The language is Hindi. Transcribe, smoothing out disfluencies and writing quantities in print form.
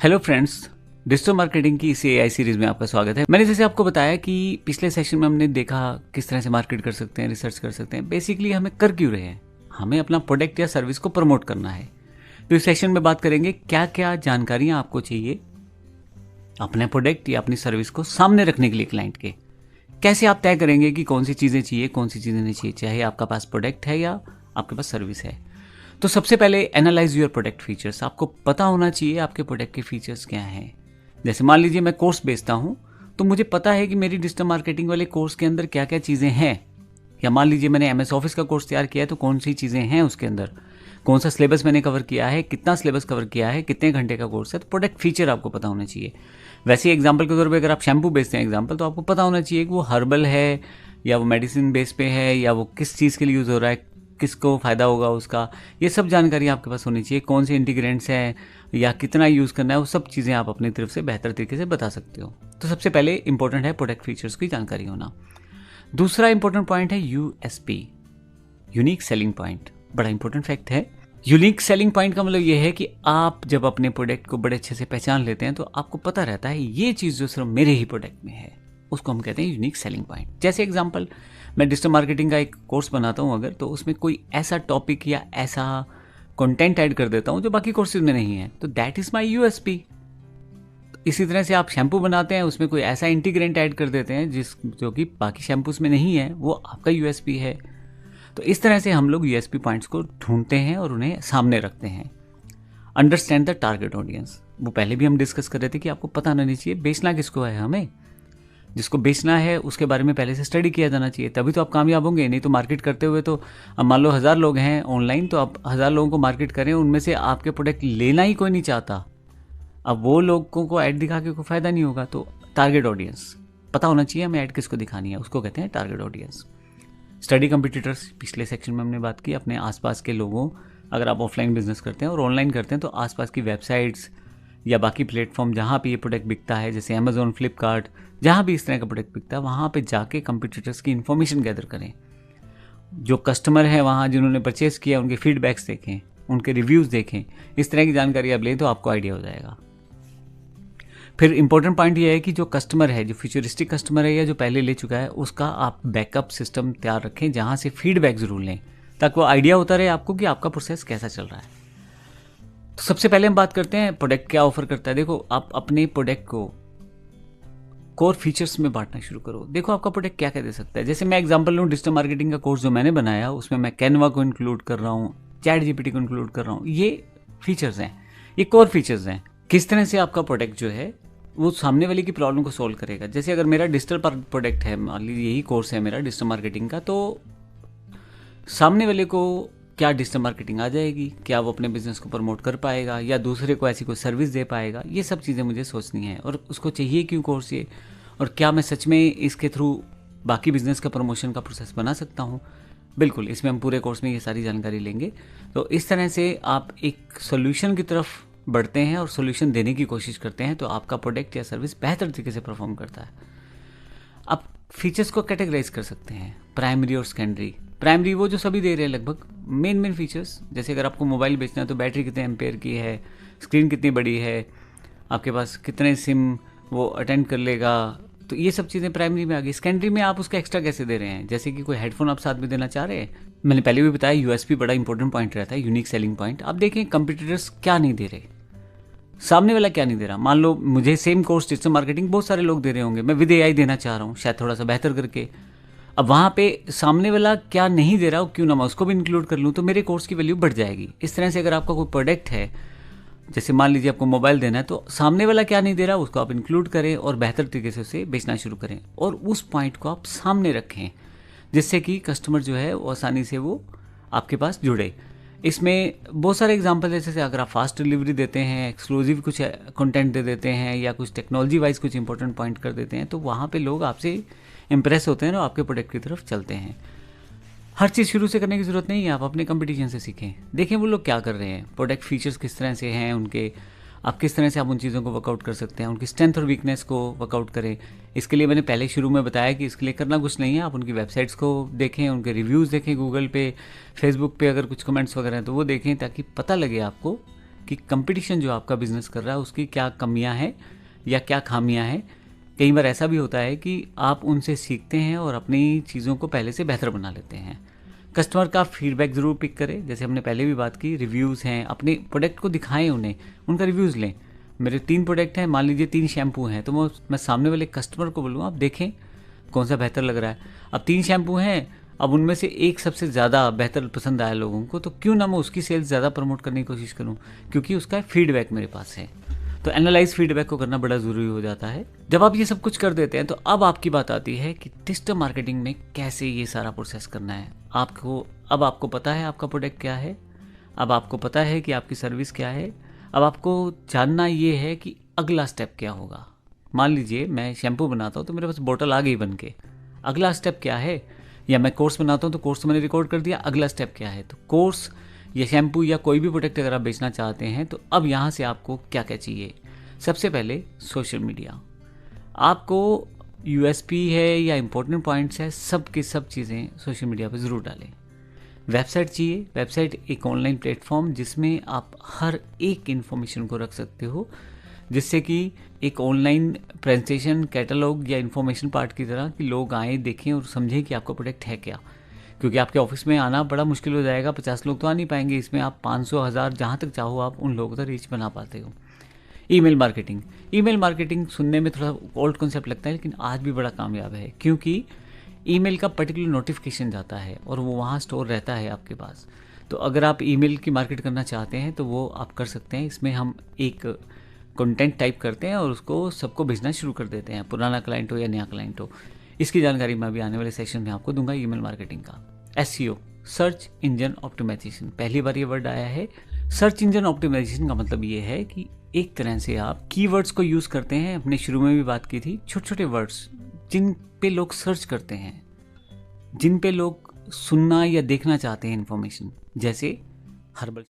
हेलो फ्रेंड्स, डिजिटल मार्केटिंग की इस एआई सीरीज में आपका स्वागत है। मैंने जैसे आपको बताया कि पिछले सेशन में हमने देखा किस तरह से मार्केट कर सकते हैं, रिसर्च कर सकते हैं। बेसिकली हमें कर क्यों रहे हैं, हमें अपना प्रोडक्ट या सर्विस को प्रमोट करना है। तो इस सेशन में बात करेंगे क्या क्या जानकारियां आपको चाहिए अपने प्रोडक्ट या अपनी सर्विस को सामने रखने के लिए क्लाइंट के। कैसे आप तय करेंगे कि कौन सी चीज़ें चाहिए, कौन सी चीज़ें नहीं चाहिए, चाहे आपका पास प्रोडक्ट है या आपके पास सर्विस है। तो सबसे पहले एनालाइज योर प्रोडक्ट फीचर्स। आपको पता होना चाहिए आपके प्रोडक्ट के फीचर्स क्या हैं। जैसे मान लीजिए मैं कोर्स बेचता हूं, तो मुझे पता है कि मेरी डिजिटल मार्केटिंग वाले कोर्स के अंदर क्या क्या चीज़ें हैं। या मान लीजिए मैंने एमएस ऑफिस का कोर्स तैयार किया है, तो कौन सी चीज़ें हैं उसके अंदर, कौन सा सिलेबस मैंने कवर किया है, कितना सिलेबस कवर किया है, कितने घंटे का कोर्स है। तो प्रोडक्ट फीचर आपको पता होना चाहिए। वैसे एग्जाम्पल के तौर पर अगर आप शैम्पू बेचते हैं एग्जाम्पल, तो आपको पता होना चाहिए कि वो हर्बल है या वो मेडिसिन बेस पे है या वो किस चीज़ के लिए यूज़ हो रहा है, किसको फ़ायदा होगा उसका। ये सब जानकारी आपके पास होनी चाहिए। कौन से इंटीग्रेंट्स हैं या कितना यूज़ करना है, वो सब चीज़ें आप अपनी तरफ से बेहतर तरीके से बता सकते हो। तो सबसे पहले इंपॉर्टेंट है प्रोडक्ट फीचर्स की जानकारी होना। दूसरा इंपॉर्टेंट पॉइंट है यूएसपी, यूनिक सेलिंग पॉइंट। बड़ा इंपॉर्टेंट फैक्ट है। यूनिक सेलिंग पॉइंट का मतलब ये है कि आप जब अपने प्रोडक्ट को बड़े अच्छे से पहचान लेते हैं, तो आपको पता रहता है ये चीज़ जो सिर्फ मेरे ही प्रोडक्ट में है, उसको हम कहते हैं यूनिक सेलिंग पॉइंट। जैसे एग्जांपल, मैं डिजिटल मार्केटिंग का एक कोर्स बनाता हूँ अगर, तो उसमें कोई ऐसा टॉपिक या ऐसा कंटेंट ऐड कर देता हूँ जो बाकी कोर्सेज में नहीं है, तो दैट इज़ माय यूएसपी। इसी तरह से आप शैम्पू बनाते हैं, उसमें कोई ऐसा इंटीग्रेंट ऐड कर देते हैं जो कि बाकी शैम्पूस में नहीं है, वो आपका यूएसपी है। तो इस तरह से हम लोग यूएसपी पॉइंट्स को ढूंढते हैं और उन्हें सामने रखते हैं। अंडरस्टैंड द टारगेट ऑडियंस, वो पहले भी हम डिस्कस कर रहे थे कि आपको पता होना चाहिए बेचना किसको है। हमें जिसको बेचना है उसके बारे में पहले से स्टडी किया जाना चाहिए, तभी तो आप कामयाब होंगे। नहीं तो मार्केट करते हुए, तो अब मान लो 1000 लोग हैं ऑनलाइन, तो आप 1000 लोगों को मार्केट करें, उनमें से आपके प्रोडक्ट लेना ही कोई नहीं चाहता। अब वो लोगों को ऐड दिखा के कोई फायदा नहीं होगा। तो टारगेट ऑडियंस पता होना चाहिए हमें, ऐड किसको दिखानी है, उसको कहते हैं टारगेट ऑडियंस। स्टडी कंपटीटर्स, पिछले सेक्शन में हमने बात की। अपने आसपास के लोगों, अगर आप ऑफलाइन बिजनेस करते हैं और ऑनलाइन करते हैं, तो आसपास की वेबसाइट्स या बाकी प्लेटफॉर्म जहाँ पे ये प्रोडक्ट बिकता है, जैसे अमेजोन, फ्लिपकार्ट, जहाँ भी इस तरह का प्रोडक्ट बिकता है, वहाँ पे जाके कंपटीटर्स की इन्फॉर्मेशन गैदर करें। जो कस्टमर है वहाँ जिन्होंने परचेस किया, उनके फीडबैक्स देखें, उनके रिव्यूज़ देखें। इस तरह की जानकारी आप लें तो आपको आइडिया हो जाएगा। फिर इंपॉर्टेंट पॉइंट ये है कि जो कस्टमर है, जो फ्यूचरिस्टिक कस्टमर है या जो पहले ले चुका है, उसका आप बैकअप सिस्टम तैयार रखें, जहाँ से फीडबैक ज़रूर लें, ताकि वो आइडिया होता रहे आपको कि आपका प्रोसेस कैसा चल रहा है। तो सबसे पहले हम बात करते हैं प्रोडक्ट क्या ऑफर करता है। देखो, आप अपने प्रोडक्ट को कोर फीचर्स में बांटना शुरू करो। देखो आपका प्रोडक्ट क्या क्या दे सकता है। जैसे मैं एग्जांपल लूँ, डिजिटल मार्केटिंग का कोर्स जो मैंने बनाया, उसमें मैं कैनवा को इंक्लूड कर रहा हूँ, चैट जीपीटी को इंक्लूड कर रहा हूँ। ये फीचर्स हैं, ये कोर फीचर्स हैं। किस तरह से आपका प्रोडक्ट जो है वो सामने वाले की प्रॉब्लम को सोल्व करेगा। जैसे अगर मेरा डिजिटल प्रोडक्ट है, मान लीजिए यही कोर्स है मेरा डिजिटल मार्केटिंग का, तो सामने वाले को क्या डिजिटल मार्केटिंग आ जाएगी, क्या वो अपने बिजनेस को प्रमोट कर पाएगा या दूसरे को ऐसी कोई सर्विस दे पाएगा, ये सब चीज़ें मुझे सोचनी है। और उसको चाहिए क्यों कोर्स ये, और क्या मैं सच में इसके थ्रू बाकी बिजनेस का प्रमोशन का प्रोसेस बना सकता हूँ। बिल्कुल, इसमें हम पूरे कोर्स में ये सारी जानकारी लेंगे। तो इस तरह से आप एक सोल्यूशन की तरफ बढ़ते हैं और सोल्यूशन देने की कोशिश करते हैं, तो आपका प्रोडक्ट या सर्विस बेहतर तरीके से परफॉर्म करता है। आप फीचर्स को कैटेगराइज कर सकते हैं, प्राइमरी और सेकेंडरी। प्राइमरी वो जो सभी दे रहे हैं लगभग, मेन फीचर्स। जैसे अगर आपको मोबाइल बेचना है तो बैटरी कितने एम्पेयर की है, स्क्रीन कितनी बड़ी है, आपके पास कितने सिम वो अटेंड कर लेगा, तो ये सब चीज़ें प्राइमरी में आ गई। सेकेंडरी में आप उसका एक्स्ट्रा कैसे दे रहे हैं, जैसे कि कोई हेडफोन आप साथ में देना चाह रहे हैं। मैंने पहले भी बताया यूएसपी बड़ा इंपॉर्टेंट पॉइंट रहता है, यूनिक सेलिंग पॉइंट। आप देखें कंपटीटर्स क्या नहीं दे रहे, सामने वाला क्या नहीं दे रहा। मान लो मुझे सेम कोर्स डिजिटल मार्केटिंग बहुत सारे लोग दे रहे होंगे, मैं विद एआई देना चाह रहा हूँ, शायद थोड़ा सा बेहतर करके। अब वहाँ पे सामने वाला क्या नहीं दे रहा हो, क्यों ना मैं उसको भी इंक्लूड कर लूँ, तो मेरे कोर्स की वैल्यू बढ़ जाएगी। इस तरह से अगर आपका कोई प्रोडक्ट है, जैसे मान लीजिए आपको मोबाइल देना है, तो सामने वाला क्या नहीं दे रहा उसको आप इंक्लूड करें और बेहतर तरीके से उसे बेचना शुरू करें, और उस पॉइंट को आप सामने रखें, जिससे कि कस्टमर जो है वो आसानी से वो आपके पास जुड़े। इसमें बहुत सारे एग्जांपल है, जैसे अगर आप फास्ट डिलीवरी देते हैं, एक्सक्लूसिव कुछ कंटेंट दे देते हैं, या कुछ टेक्नोलॉजी वाइज कुछ इंपॉर्टेंट पॉइंट कर देते हैं, तो वहाँ पे लोग आपसे इंप्रेस होते हैं और आपके प्रोडक्ट की तरफ चलते हैं। हर चीज़ शुरू से करने की ज़रूरत नहीं है, आप अपने कंपटीशन से सीखें, देखें वो लोग क्या कर रहे हैं, प्रोडक्ट फीचर्स किस तरह से हैं उनके, आप किस तरह से आप उन चीज़ों को वर्कआउट कर सकते हैं, उनकी स्ट्रेंथ और वीकनेस को वर्कआउट करें। इसके लिए मैंने पहले शुरू में बताया कि इसके लिए करना कुछ नहीं है, आप उनकी वेबसाइट्स को देखें, उनके रिव्यूज़ देखें, गूगल पे, फेसबुक पे अगर कुछ कमेंट्स वगैरह हैं तो वो देखें, ताकि पता लगे आपको कि कंपटीशन जो आपका बिजनेस कर रहा है उसकी क्या कमियां हैं या क्या खामियां हैं। कई बार ऐसा भी होता है कि आप उनसे सीखते हैं और अपनी चीज़ों को पहले से बेहतर बना लेते हैं। कस्टमर का फीडबैक ज़रूर पिक करें, जैसे हमने पहले भी बात की, रिव्यूज़ हैं, अपने प्रोडक्ट को दिखाएं उन्हें, उनका रिव्यूज़ लें। मेरे 3 प्रोडक्ट हैं, मान लीजिए 3 शैम्पू हैं, तो मैं सामने वाले कस्टमर को बोलूँ आप देखें कौन सा बेहतर लग रहा है। अब 3 शैम्पू हैं, अब उनमें से एक सबसे ज़्यादा बेहतर पसंद आया लोगों को, तो क्यों ना मैं उसकी सेल्स ज़्यादा प्रमोट करने की कोशिश करूँ, क्योंकि उसका फीडबैक मेरे पास है। तो एनालाइज फीडबैक को करना बड़ा ज़रूरी हो जाता है। जब आप ये सब कुछ कर देते हैं तो अब आपकी बात आती है कि डिजिटल मार्केटिंग में कैसे ये सारा प्रोसेस करना है। अब आपको पता है आपका प्रोडक्ट क्या है, अब आपको पता है कि आपकी सर्विस क्या है, अब आपको जानना ये है कि अगला स्टेप क्या होगा। मान लीजिए मैं शैम्पू बनाता हूँ तो मेरे पास बोतल आ गई बन के, अगला स्टेप क्या है। या मैं कोर्स बनाता हूँ तो कोर्स तो मैंने रिकॉर्ड कर दिया, अगला स्टेप क्या है। तो कोर्स या शैम्पू या कोई भी प्रोडक्ट अगर आप बेचना चाहते हैं तो अब यहाँ से आपको क्या क्या चाहिए। सबसे पहले सोशल मीडिया, आपको यूएसपी है या इम्पोर्टेंट पॉइंट्स है, सब की सब चीज़ें सोशल मीडिया पर ज़रूर डालें। वेबसाइट चाहिए, वेबसाइट एक ऑनलाइन प्लेटफॉर्म जिसमें आप हर एक इन्फॉर्मेशन को रख सकते हो, जिससे कि एक ऑनलाइन प्रेजेंटेशन कैटलॉग या इन्फॉर्मेशन पार्ट की तरह कि लोग आएँ, देखें और समझें कि आपका प्रोडक्ट है क्या। क्योंकि आपके ऑफिस में आना बड़ा मुश्किल हो जाएगा, 50 लोग तो आ नहीं पाएंगे, इसमें आप 500 1000 जहाँ तक चाहो आप उन लोगों तक रीच बना पाते हो। ईमेल मार्केटिंग सुनने में थोड़ा ओल्ड कॉन्सेप्ट लगता है, लेकिन आज भी बड़ा कामयाब है, क्योंकि ईमेल का पर्टिकुलर नोटिफिकेशन जाता है और वो वहाँ स्टोर रहता है आपके पास। तो अगर आप ईमेल की मार्केट करना चाहते हैं तो वो आप कर सकते हैं। इसमें हम एक कंटेंट टाइप करते हैं और उसको सबको भेजना शुरू कर देते हैं, पुराना क्लाइंट हो या नया क्लाइंट हो। इसकी जानकारी मैं अभी आने वाले सेशन में आपको दूंगा। ईमेल मार्केटिंग का एसईओ, सर्च इंजन ऑप्टिमाइजेशन, पहली बार ये वर्ड आया है। सर्च इंजन ऑप्टिमाइजेशन का मतलब ये है कि एक तरह से आप कीवर्ड्स को यूज करते हैं। अपने शुरू में भी बात की थी, छोटे छोटे वर्ड्स जिन पे लोग सर्च करते हैं, जिन पे लोग सुनना या देखना चाहते हैं इन्फॉर्मेशन, जैसे हर्बल